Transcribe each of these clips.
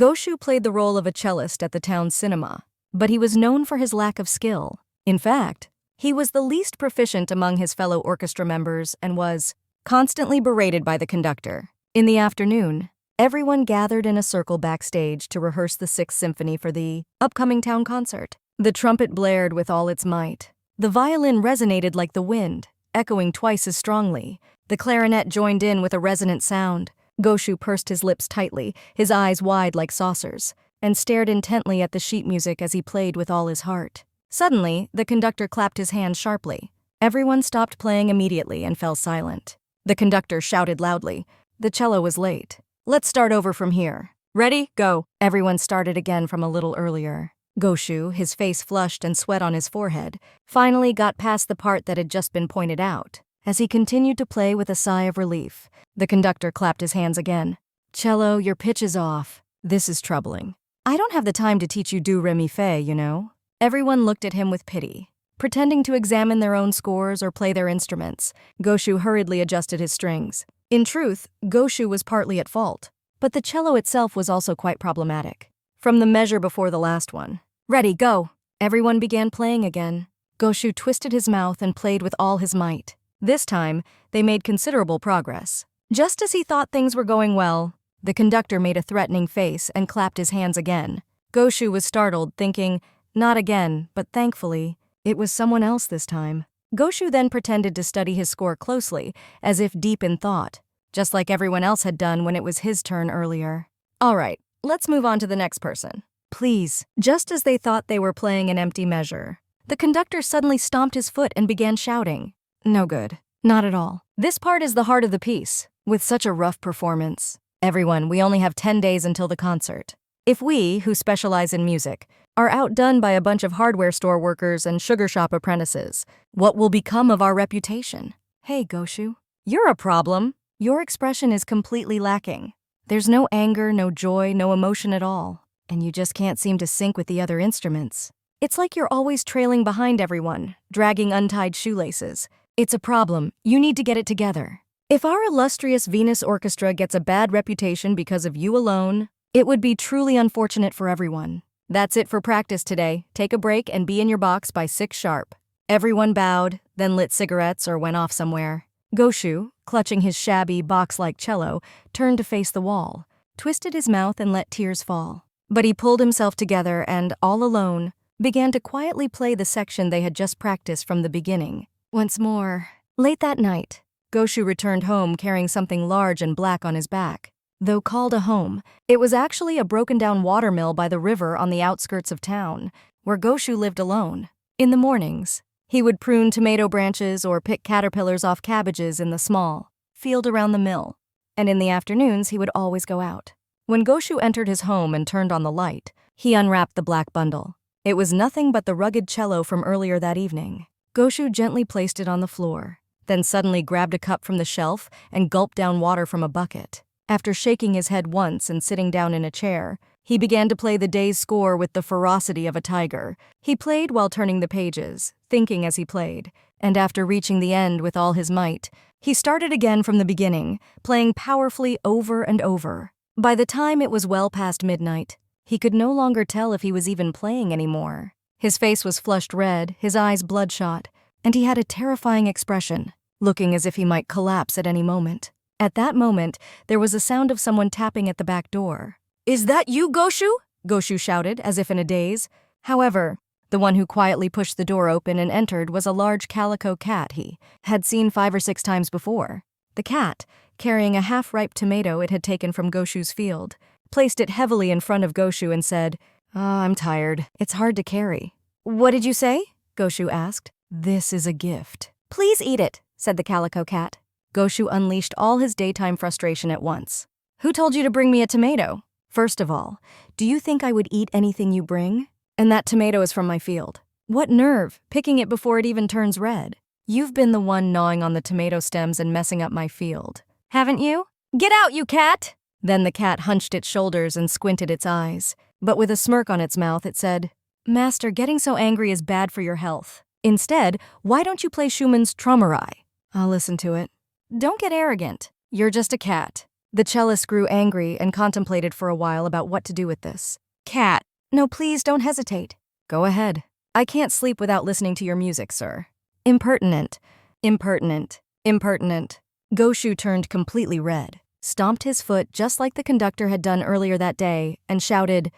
Gauche played the role of a cellist at the town's cinema, but he was known for his lack of skill. In fact, he was the least proficient among his fellow orchestra members and was constantly berated by the conductor. In the afternoon, everyone gathered in a circle backstage to rehearse the Sixth Symphony for the upcoming town concert. The trumpet blared with all its might. The violin resonated like the wind, echoing twice as strongly. The clarinet joined in with a resonant sound. Gauche pursed his lips tightly, his eyes wide like saucers, and stared intently at the sheet music as he played with all his heart. Suddenly, the conductor clapped his hands sharply. Everyone stopped playing immediately and fell silent. The conductor shouted loudly, "The cello was late. Let's start over from here. Ready? Go." Everyone started again from a little earlier. Gauche, his face flushed and sweat on his forehead, finally got past the part that had just been pointed out. As he continued to play with a sigh of relief, the conductor clapped his hands again. "Cello, your pitch is off. This is troubling. I don't have the time to teach you do, re, mi, fa, you know." Everyone looked at him with pity. Pretending to examine their own scores or play their instruments, Gauche hurriedly adjusted his strings. In truth, Gauche was partly at fault, but the cello itself was also quite problematic. From the measure before the last one. "Ready, go." Everyone began playing again. Gauche twisted his mouth and played with all his might. This time, they made considerable progress. Just as he thought things were going well, the conductor made a threatening face and clapped his hands again. Gauche was startled, thinking, not again, but thankfully, it was someone else this time. Gauche then pretended to study his score closely, as if deep in thought, just like everyone else had done when it was his turn earlier. "All right, let's move on to the next person. Please." Just as they thought they were playing an empty measure, the conductor suddenly stomped his foot and began shouting. "No good. Not at all. This part is the heart of the piece, with such a rough performance. Everyone, we only have 10 days until the concert. If we, who specialize in music, are outdone by a bunch of hardware store workers and sugar shop apprentices, what will become of our reputation?" "Hey, Gauche, you're a problem. Your expression is completely lacking. There's no anger, no joy, no emotion at all, and you just can't seem to sync with the other instruments. It's like you're always trailing behind everyone, dragging untied shoelaces. It's a problem. You need to get it together. If our illustrious Venus Orchestra gets a bad reputation because of you alone, it would be truly unfortunate for everyone. That's it for practice today. Take a break and be in your box by 6 sharp." Everyone bowed, then lit cigarettes or went off somewhere. Gauche, clutching his shabby, box-like cello, turned to face the wall, twisted his mouth and let tears fall. But he pulled himself together and, all alone, began to quietly play the section they had just practiced from the beginning. Once more. Late that night, Gauche returned home carrying something large and black on his back. Though called a home, it was actually a broken-down watermill by the river on the outskirts of town, where Gauche lived alone. In the mornings, he would prune tomato branches or pick caterpillars off cabbages in the small field around the mill, and in the afternoons he would always go out. When Gauche entered his home and turned on the light, he unwrapped the black bundle. It was nothing but the rugged cello from earlier that evening. Gauche gently placed it on the floor, then suddenly grabbed a cup from the shelf and gulped down water from a bucket. After shaking his head once and sitting down in a chair, he began to play the day's score with the ferocity of a tiger. He played while turning the pages, thinking as he played, and after reaching the end with all his might, he started again from the beginning, playing powerfully over and over. By the time it was well past midnight, he could no longer tell if he was even playing anymore. His face was flushed red, his eyes bloodshot, and he had a terrifying expression, looking as if he might collapse at any moment. At that moment, there was a sound of someone tapping at the back door. "Is that you, Gauche?" Gauche shouted, as if in a daze. However, the one who quietly pushed the door open and entered was a large calico cat he had seen 5 or 6 times before. The cat, carrying a half-ripe tomato it had taken from Gauche's field, placed it heavily in front of Gauche and said, I'm tired. It's hard to carry." "What did you say?" Gauche asked. "This is a gift." "Please eat it," said the calico cat. Gauche unleashed all his daytime frustration at once. "Who told you to bring me a tomato? First of all, do you think I would eat anything you bring? And that tomato is from my field. What nerve, picking it before it even turns red. You've been the one gnawing on the tomato stems and messing up my field. Haven't you? Get out, you cat!" Then the cat hunched its shoulders and squinted its eyes. But with a smirk on its mouth, it said, "Master, getting so angry is bad for your health. Instead, why don't you play Schumann's Traumerei? I'll listen to it. Don't get arrogant. You're just a cat. The cellist grew angry and contemplated for a while about what to do with this. Cat, no, please don't hesitate. Go ahead. I can't sleep without listening to your music, sir. Impertinent. Impertinent. Impertinent. Gauche turned completely red, stomped his foot just like the conductor had done earlier that day, and shouted,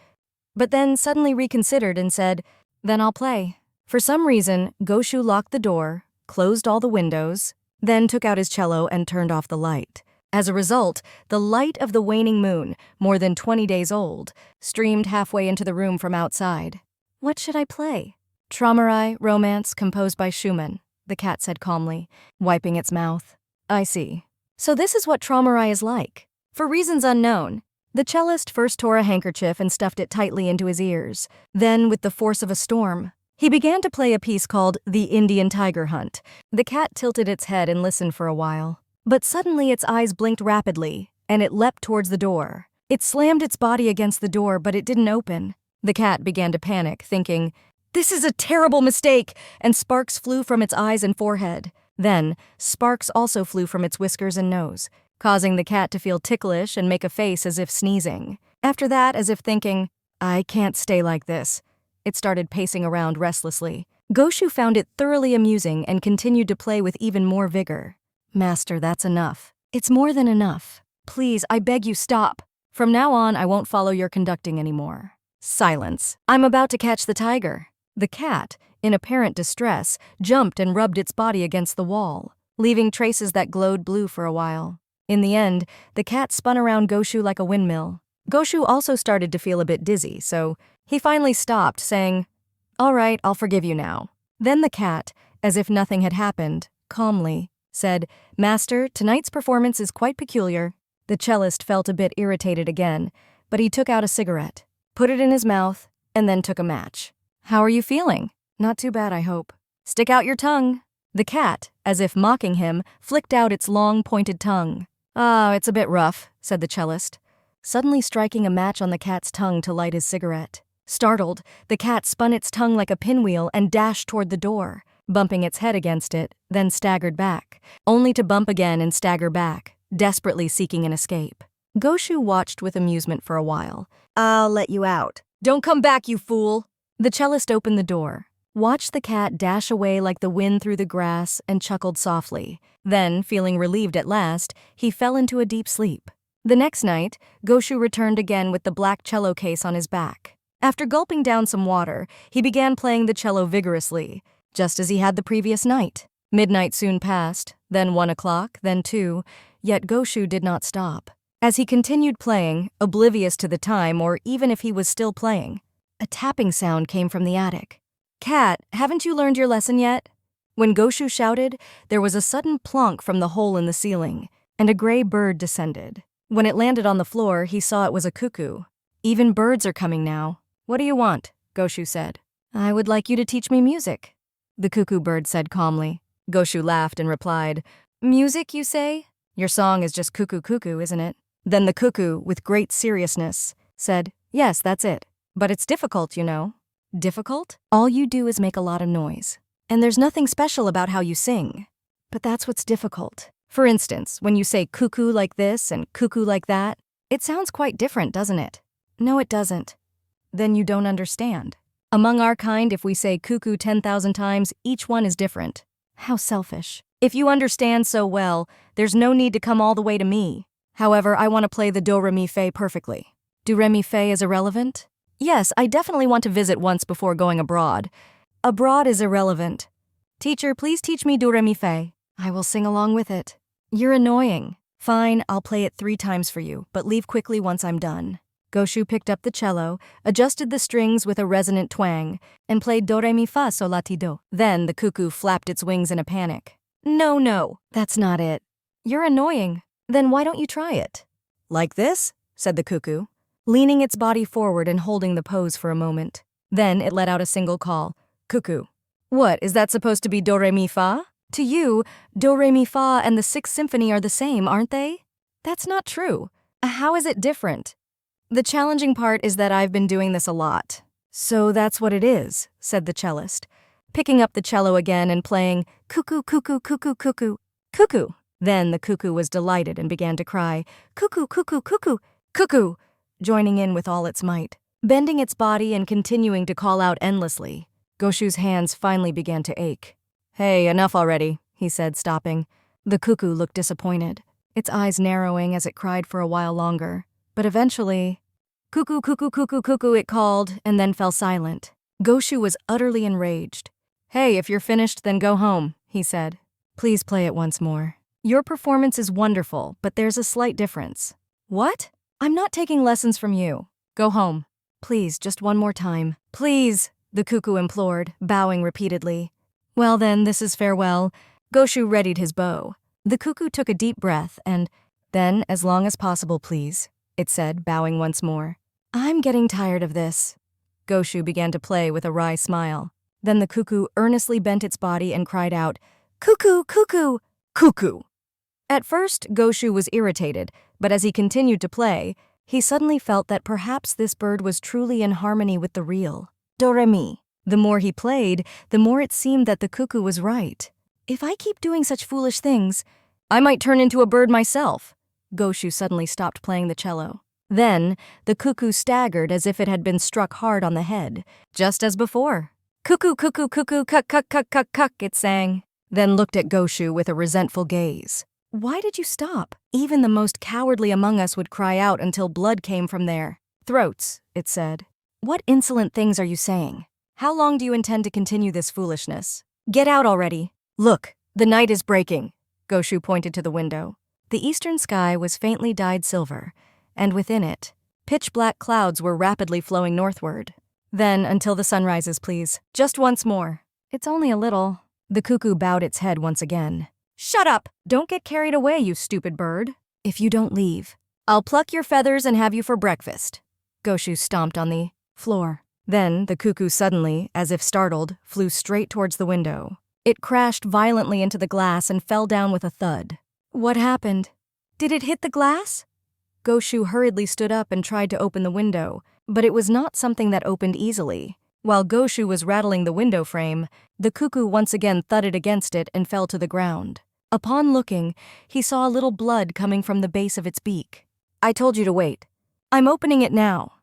but then suddenly reconsidered and said, then I'll play. For some reason, Gauche locked the door, closed all the windows, then took out his cello and turned off the light. As a result, the light of the waning moon, more than 20 days old, streamed halfway into the room from outside. What should I play? Traumerei, Romance, composed by Schumann, the cat said calmly, wiping its mouth. I see. So this is what Traumerei is like. For reasons unknown, the cellist first tore a handkerchief and stuffed it tightly into his ears. Then, with the force of a storm, he began to play a piece called The Indian Tiger Hunt. The cat tilted its head and listened for a while. But suddenly its eyes blinked rapidly, and it leapt towards the door. It slammed its body against the door, but it didn't open. The cat began to panic, thinking, this is a terrible mistake, and sparks flew from its eyes and forehead. Then, sparks also flew from its whiskers and nose, causing the cat to feel ticklish and make a face as if sneezing. After that, as if thinking, I can't stay like this, it started pacing around restlessly. Gauche found it thoroughly amusing and continued to play with even more vigor. Master, that's enough. It's more than enough. Please, I beg you, stop. From now on, I won't follow your conducting anymore. Silence. I'm about to catch the tiger. The cat, in apparent distress, jumped and rubbed its body against the wall, leaving traces that glowed blue for a while. In the end, the cat spun around Gauche like a windmill. Gauche also started to feel a bit dizzy, so he finally stopped, saying, all right, I'll forgive you now. Then the cat, as if nothing had happened, calmly said, Master, tonight's performance is quite peculiar. The cellist felt a bit irritated again, but he took out a cigarette, put it in his mouth, and then took a match. How are you feeling? Not too bad, I hope. Stick out your tongue. The cat, as if mocking him, flicked out its long, pointed tongue. Ah, it's a bit rough, said the cellist, suddenly striking a match on the cat's tongue to light his cigarette. Startled, the cat spun its tongue like a pinwheel and dashed toward the door, bumping its head against it, then staggered back, only to bump again and stagger back, desperately seeking an escape. Gauche watched with amusement for a while. I'll let you out. Don't come back, you fool! The cellist opened the door, watched the cat dash away like the wind through the grass, and chuckled softly. Then, feeling relieved at last, he fell into a deep sleep. The next night, Gauche returned again with the black cello case on his back. After gulping down some water, he began playing the cello vigorously, just as he had the previous night. Midnight soon passed, then 1 o'clock, then 2, yet Gauche did not stop. As he continued playing, oblivious to the time or even if he was still playing, a tapping sound came from the attic. Cat, haven't you learned your lesson yet? When Gauche shouted, there was a sudden plonk from the hole in the ceiling, and a gray bird descended. When it landed on the floor, he saw it was a cuckoo. Even birds are coming now. What do you want? Gauche said. I would like you to teach me music. The cuckoo bird said calmly. Gauche laughed and replied, music, you say? Your song is just cuckoo cuckoo, isn't it? Then the cuckoo, with great seriousness, said, yes, that's it. But it's difficult, you know. Difficult? All you do is make a lot of noise. And there's nothing special about how you sing. But that's what's difficult. For instance, when you say cuckoo like this and cuckoo like that, it sounds quite different, doesn't it? No, it doesn't. Then you don't understand. Among our kind, if we say cuckoo 10,000 times, each one is different. How selfish. If you understand so well, there's no need to come all the way to me. However, I want to play the do re mi fa perfectly. Do re mi fa is irrelevant? Yes, I definitely want to visit once before going abroad. Abroad is irrelevant. Teacher, please teach me do re mi fa. I will sing along with it. You're annoying. Fine, I'll play it 3 times for you, but leave quickly once I'm done. Gauche picked up the cello, adjusted the strings with a resonant twang, and played do re mi fa sol la ti do. Then the cuckoo flapped its wings in a panic. No, that's not it. You're annoying. Then why don't you try it? Like this? Said the cuckoo, leaning its body forward and holding the pose for a moment. Then it let out a single call. Cuckoo. What, is that supposed to be do re mi fa? To you, do re mi fa and the 6th Symphony are the same, aren't they? That's not true. How is it different? The challenging part is that I've been doing this a lot. So that's what it is, said the cellist, picking up the cello again and playing cuckoo, cuckoo, cuckoo, cuckoo, cuckoo. Then the cuckoo was delighted and began to cry, "Cuckoo, cuckoo, cuckoo, cuckoo," joining in with all its might, bending its body and continuing to call out endlessly. Goshu's hands finally began to ache. "Hey, enough already," he said, stopping. The cuckoo looked disappointed, its eyes narrowing as it cried for a while longer. But eventually, "Cuckoo, cuckoo, cuckoo, cuckoo," it called, and then fell silent. Goshu was utterly enraged. "Hey, if you're finished, then go home," he said. "Please play it once more. Your performance is wonderful, but there's a slight difference." "What? I'm not taking lessons from you. Go home. Please, just one more time. Please," the cuckoo implored, bowing repeatedly. "Well then, this is farewell." Goshu readied his bow. The cuckoo took a deep breath and, "Then, as long as possible, please," it said, bowing once more. "I'm getting tired of this." Goshu began to play with a wry smile. Then the cuckoo earnestly bent its body and cried out, "Cuckoo, cuckoo, cuckoo." At first, Goshu was irritated, but as he continued to play, he suddenly felt that perhaps this bird was truly in harmony with the real do-re-mi. The more he played, the more it seemed that the cuckoo was right. "If I keep doing such foolish things, I might turn into a bird myself." Goshu suddenly stopped playing the cello. Then, the cuckoo staggered as if it had been struck hard on the head, just as before. "Cuckoo, cuckoo, cuckoo, cuck, cuck, cuck, cuck, cuck," it sang, then looked at Goshu with a resentful gaze. "Why did you stop? Even the most cowardly among us would cry out until blood came from their throats," it said. "What insolent things are you saying? How long do you intend to continue this foolishness? Get out already. Look, the night is breaking." Goshu pointed to the window. The eastern sky was faintly dyed silver, and within it, pitch-black clouds were rapidly flowing northward. "Then, until the sun rises, please. Just once more." "It's only a little." The cuckoo bowed its head once again. "Shut up! Don't get carried away, you stupid bird. If you don't leave, I'll pluck your feathers and have you for breakfast." Goshu stomped on the floor. Then the cuckoo suddenly, as if startled, flew straight towards the window. It crashed violently into the glass and fell down with a thud. "What happened? Did it hit the glass?" Goshu hurriedly stood up and tried to open the window, but it was not something that opened easily. While Goshu was rattling the window frame, the cuckoo once again thudded against it and fell to the ground. Upon looking, he saw a little blood coming from the base of its beak. "I told you to wait. I'm opening it now."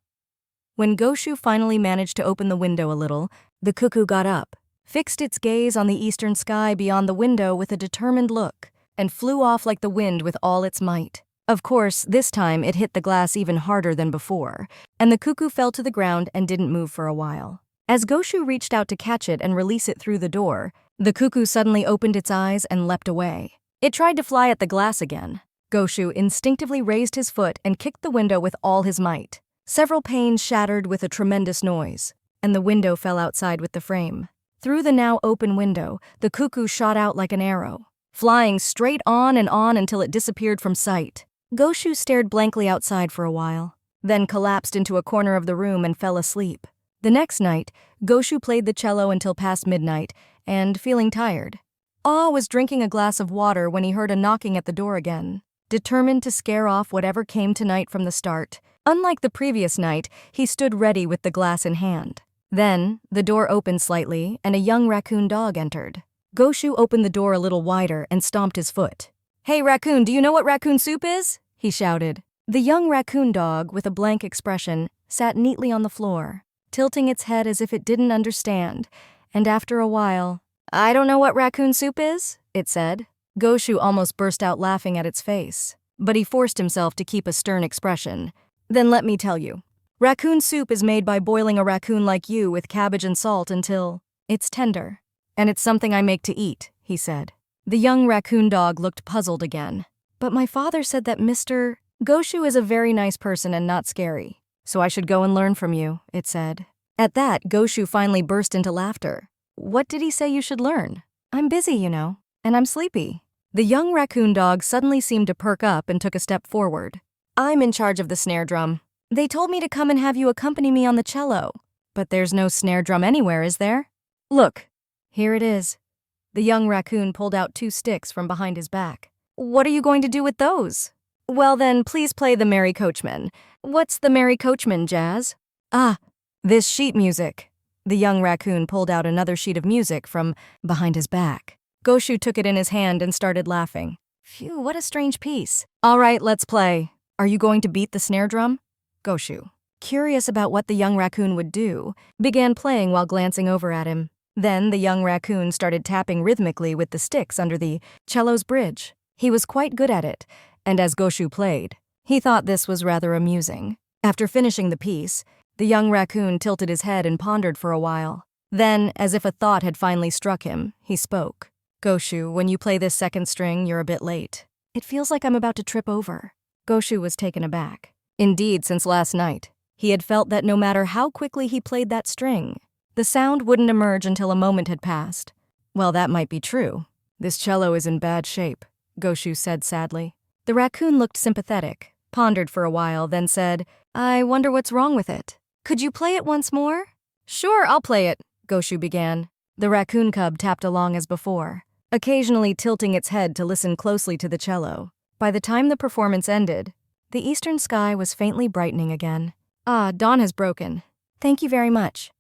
When Goshu finally managed to open the window a little, the cuckoo got up, fixed its gaze on the eastern sky beyond the window with a determined look, and flew off like the wind with all its might. Of course, this time it hit the glass even harder than before, and the cuckoo fell to the ground and didn't move for a while. As Goshu reached out to catch it and release it through the door, the cuckoo suddenly opened its eyes and leapt away. It tried to fly at the glass again. Goshu instinctively raised his foot and kicked the window with all his might. Several panes shattered with a tremendous noise, and the window fell outside with the frame. Through the now open window, the cuckoo shot out like an arrow, flying straight on until it disappeared from sight. Goshu stared blankly outside for a while, then collapsed into a corner of the room and fell asleep. The next night, Goshu played the cello until past midnight, and, feeling tired, was drinking a glass of water when he heard a knocking at the door again. Determined to scare off whatever came tonight from the start, unlike the previous night, he stood ready with the glass in hand. Then, the door opened slightly, and a young raccoon dog entered. Goshu opened the door a little wider and stomped his foot. "Hey, raccoon, do you know what raccoon soup is?" he shouted. The young raccoon dog, with a blank expression, sat neatly on the floor, tilting its head as if it didn't understand, and after a while, "I don't know what raccoon soup is," it said. Goshu almost burst out laughing at its face, but he forced himself to keep a stern expression. "Then let me tell you. Raccoon soup is made by boiling a raccoon like you with cabbage and salt until it's tender. And it's something I make to eat," he said. The young raccoon dog looked puzzled again. "But my father said that Mr. Goshu is a very nice person and not scary. So I should go and learn from you," it said. At that, Goshu finally burst into laughter. "What did he say you should learn? I'm busy, you know, and I'm sleepy." The young raccoon dog suddenly seemed to perk up and took a step forward. "I'm in charge of the snare drum. They told me to come and have you accompany me on the cello. But there's no snare drum anywhere, is there? Look, here it is." The young raccoon pulled out 2 sticks from behind his back. "What are you going to do with those?" "Well then, please play the Merry Coachman." "What's the Merry Coachman, Jazz?" "Ah, this sheet music." The young raccoon pulled out another sheet of music from behind his back. Goshu took it in his hand and started laughing. Phew, what a strange piece. All right, let's play. Are you going to beat the snare drum? Goshu, curious about what the young raccoon would do, began playing while glancing over at him. Then the young raccoon started tapping rhythmically with the sticks under the cello's bridge. He was quite good at it, and as Goshu played, he thought this was rather amusing. After finishing the piece, the young raccoon tilted his head and pondered for a while. Then, as if a thought had finally struck him, he spoke. Goshu, when you play this second string, you're a bit late. It feels like I'm about to trip over. Goshu was taken aback. Indeed, since last night, he had felt that no matter how quickly he played that string, the sound wouldn't emerge until a moment had passed. Well, that might be true. This cello is in bad shape, Goshu said sadly. The raccoon looked sympathetic, pondered for a while, then said, I wonder what's wrong with it. Could you play it once more? Sure, I'll play it, Goshu began. The raccoon cub tapped along as before, occasionally tilting its head to listen closely to the cello. By the time the performance ended, the eastern sky was faintly brightening again. Ah, dawn has broken. Thank you very much.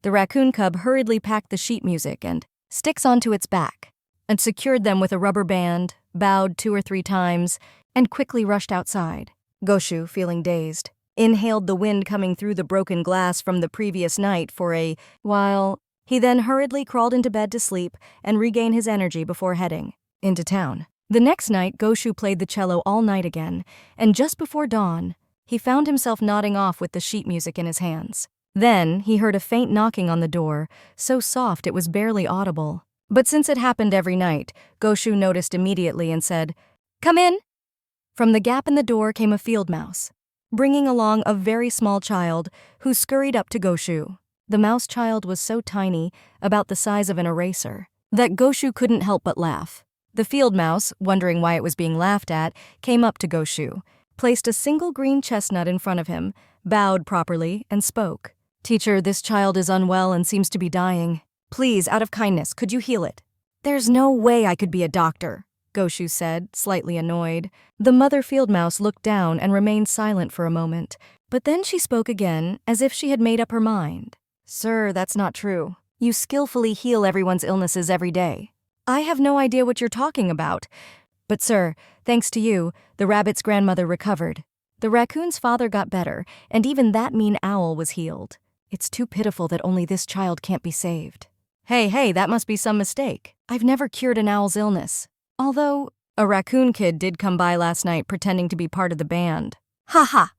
The raccoon cub hurriedly packed the sheet music and sticks onto its back, and secured them with a rubber band, bowed 2 or 3 times, and quickly rushed outside. Goshu, feeling dazed, inhaled the wind coming through the broken glass from the previous night for a while. He then hurriedly crawled into bed to sleep and regain his energy before heading into town. The next night, Goshu played the cello all night again, and just before dawn, he found himself nodding off with the sheet music in his hands. Then, he heard a faint knocking on the door, so soft it was barely audible. But since it happened every night, Goshu noticed immediately and said, Come in! From the gap in the door came a field mouse, bringing along a very small child who scurried up to Goshu. The mouse child was so tiny, about the size of an eraser, that Goshu couldn't help but laugh. The field mouse, wondering why it was being laughed at, came up to Goshu, placed a single green chestnut in front of him, bowed properly, and spoke. Teacher, this child is unwell and seems to be dying. Please, out of kindness, could you heal it? There's no way I could be a doctor, Goshu said, slightly annoyed. The mother field mouse looked down and remained silent for a moment, but then she spoke again, as if she had made up her mind. Sir, that's not true. You skillfully heal everyone's illnesses every day. I have no idea what you're talking about. But sir, thanks to you, the rabbit's grandmother recovered. The raccoon's father got better, and even that mean owl was healed. It's too pitiful that only this child can't be saved. Hey, that must be some mistake. I've never cured an owl's illness. Although, a raccoon kid did come by last night pretending to be part of the band. Ha ha!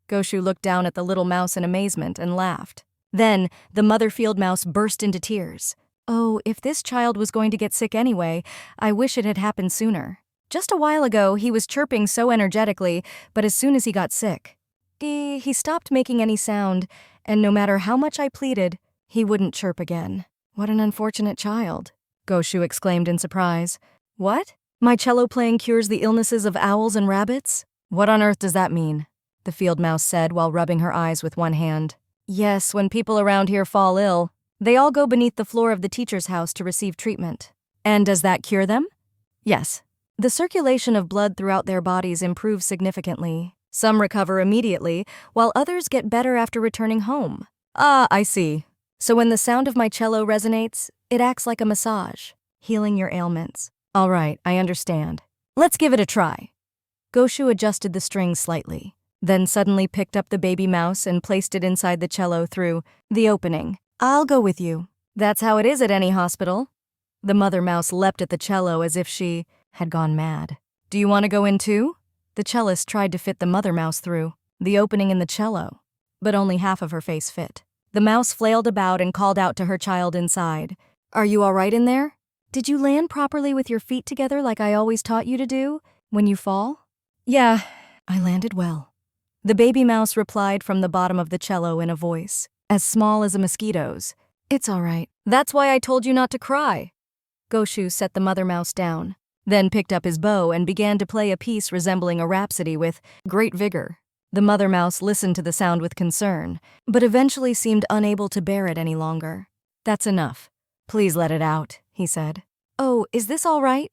Goshu looked down at the little mouse in amazement and laughed. Then, the mother field mouse burst into tears. Oh, if this child was going to get sick anyway, I wish it had happened sooner. Just a while ago, he was chirping so energetically, but as soon as he got sick, he stopped making any sound, and no matter how much I pleaded, he wouldn't chirp again. What an unfortunate child, Goshu exclaimed in surprise. What? My cello playing cures the illnesses of owls and rabbits? What on earth does that mean? The field mouse said while rubbing her eyes with one hand. Yes, when people around here fall ill, they all go beneath the floor of the teacher's house to receive treatment. And does that cure them? Yes. The circulation of blood throughout their bodies improves significantly. Some recover immediately, while others get better after returning home. Ah, I see. So when the sound of my cello resonates, it acts like a massage, healing your ailments. All right, I understand. Let's give it a try. Goshu adjusted the strings slightly, then suddenly picked up the baby mouse and placed it inside the cello through the opening. I'll go with you. That's how it is at any hospital. The mother mouse leapt at the cello as if she had gone mad. Do you want to go in too? The cellist tried to fit the mother mouse through the opening in the cello, but only half of her face fit. The mouse flailed about and called out to her child inside. Are you all right in there? Did you land properly with your feet together like I always taught you to do when you fall? Yeah, I landed well. The baby mouse replied from the bottom of the cello in a voice as small as a mosquito's. It's all right. That's why I told you not to cry. Goshu set the mother mouse down, then picked up his bow and began to play a piece resembling a rhapsody with great vigor. The mother mouse listened to the sound with concern, but eventually seemed unable to bear it any longer. That's enough. Please let it out, he said. Oh, is this all right?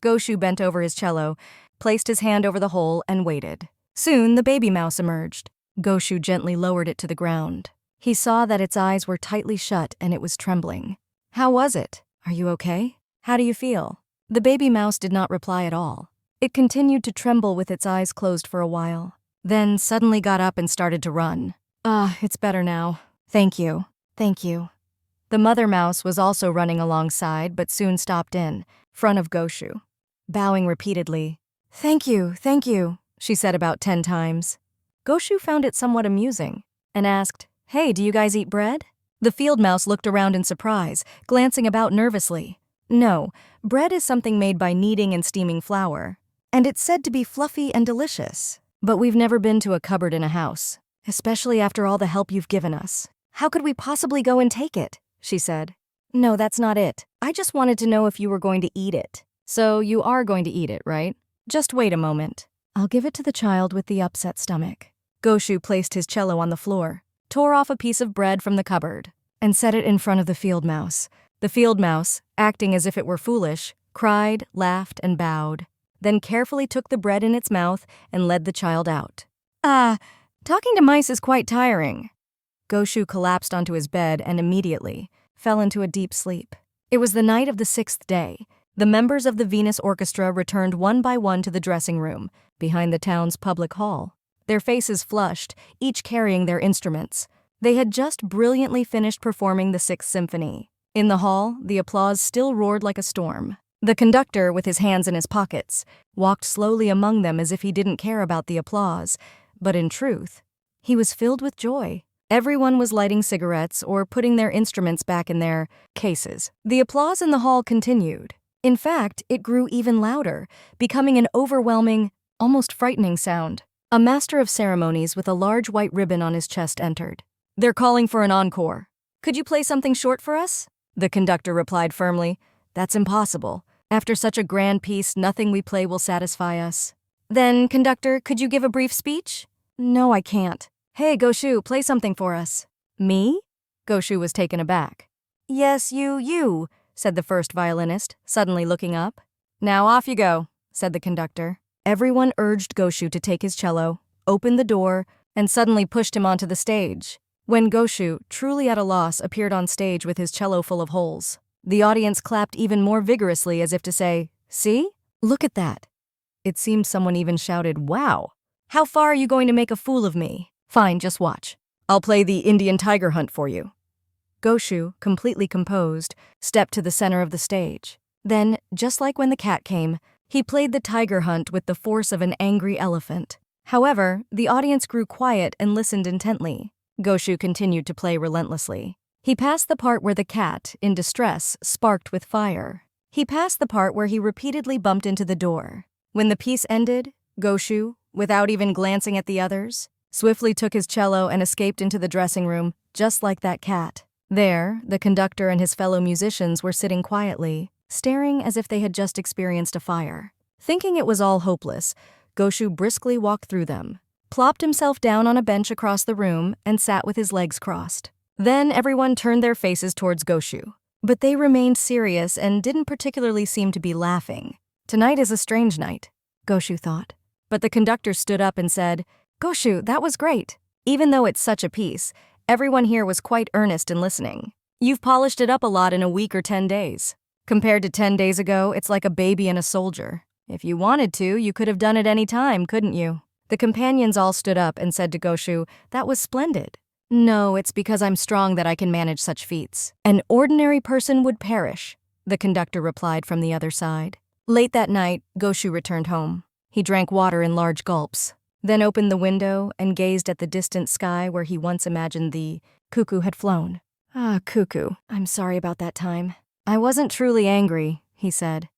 Goshu bent over his cello, placed his hand over the hole, and waited. Soon, the baby mouse emerged. Goshu gently lowered it to the ground. He saw that its eyes were tightly shut and it was trembling. How was it? Are you okay? How do you feel? The baby mouse did not reply at all. It continued to tremble with its eyes closed for a while, then suddenly got up and started to run. It's better now. Thank you. Thank you. The mother mouse was also running alongside, but soon stopped in front of Gauche, bowing repeatedly. Thank you, she said about 10 times. Gauche found it somewhat amusing and asked, Hey, do you guys eat bread? The field mouse looked around in surprise, glancing about nervously. No, bread is something made by kneading and steaming flour, and it's said to be fluffy and delicious. But we've never been to a cupboard in a house, especially after all the help you've given us. How could we possibly go and take it? She said. No, that's not it. I just wanted to know if you were going to eat it. So you are going to eat it, right? Just wait a moment. I'll give it to the child with the upset stomach. Gauche placed his cello on the floor, tore off a piece of bread from the cupboard, and set it in front of the field mouse. The field mouse, acting as if it were foolish, cried, laughed, and bowed, then carefully took the bread in its mouth and led the child out. Talking to mice is quite tiring. Gauche collapsed onto his bed and immediately fell into a deep sleep. It was the night of the 6th day. The members of the Venus Orchestra returned one by one to the dressing room behind the town's public hall, their faces flushed, each carrying their instruments. They had just brilliantly finished performing the 6th Symphony. In the hall, the applause still roared like a storm. The conductor, with his hands in his pockets, walked slowly among them as if he didn't care about the applause, but in truth, he was filled with joy. Everyone was lighting cigarettes or putting their instruments back in their cases. The applause in the hall continued. In fact, it grew even louder, becoming an overwhelming, almost frightening sound. A master of ceremonies with a large white ribbon on his chest entered. They're calling for an encore. Could you play something short for us? The conductor replied firmly. That's impossible. After such a grand piece, nothing we play will satisfy us. Then, conductor, could you give a brief speech? No, I can't. Hey, Gauche, play something for us. Me? Gauche was taken aback. Yes, you, said the first violinist, suddenly looking up. Now off you go, said the conductor. Everyone urged Gauche to take his cello, opened the door, and suddenly pushed him onto the stage. When Gauche, truly at a loss, appeared on stage with his cello full of holes, the audience clapped even more vigorously as if to say, See? Look at that. It seemed someone even shouted, Wow! How far are you going to make a fool of me? Fine, just watch. I'll play the Indian tiger hunt for you. Gauche, completely composed, stepped to the center of the stage. Then, just like when the cat came, he played the tiger hunt with the force of an angry elephant. However, the audience grew quiet and listened intently. Gauche continued to play relentlessly. He passed the part where the cat, in distress, sparked with fire. He passed the part where he repeatedly bumped into the door. When the piece ended, Gauche, without even glancing at the others, swiftly took his cello and escaped into the dressing room, just like that cat. There, the conductor and his fellow musicians were sitting quietly, staring as if they had just experienced a fire. Thinking it was all hopeless, Gauche briskly walked through them, plopped himself down on a bench across the room, and sat with his legs crossed. Then everyone turned their faces towards Gauche, but they remained serious and didn't particularly seem to be laughing. Tonight is a strange night, Gauche thought. But the conductor stood up and said, Gauche, that was great. Even though it's such a piece, everyone here was quite earnest in listening. You've polished it up a lot in a week or 10 days. Compared to 10 days ago, it's like a baby and a soldier. If you wanted to, you could have done it any time, couldn't you? The companions all stood up and said to Gauche, That was splendid. No, it's because I'm strong that I can manage such feats. An ordinary person would perish, the conductor replied from the other side. Late that night, Gauche returned home. He drank water in large gulps, then opened the window and gazed at the distant sky where he once imagined the cuckoo had flown. Cuckoo, I'm sorry about that time. I wasn't truly angry, he said.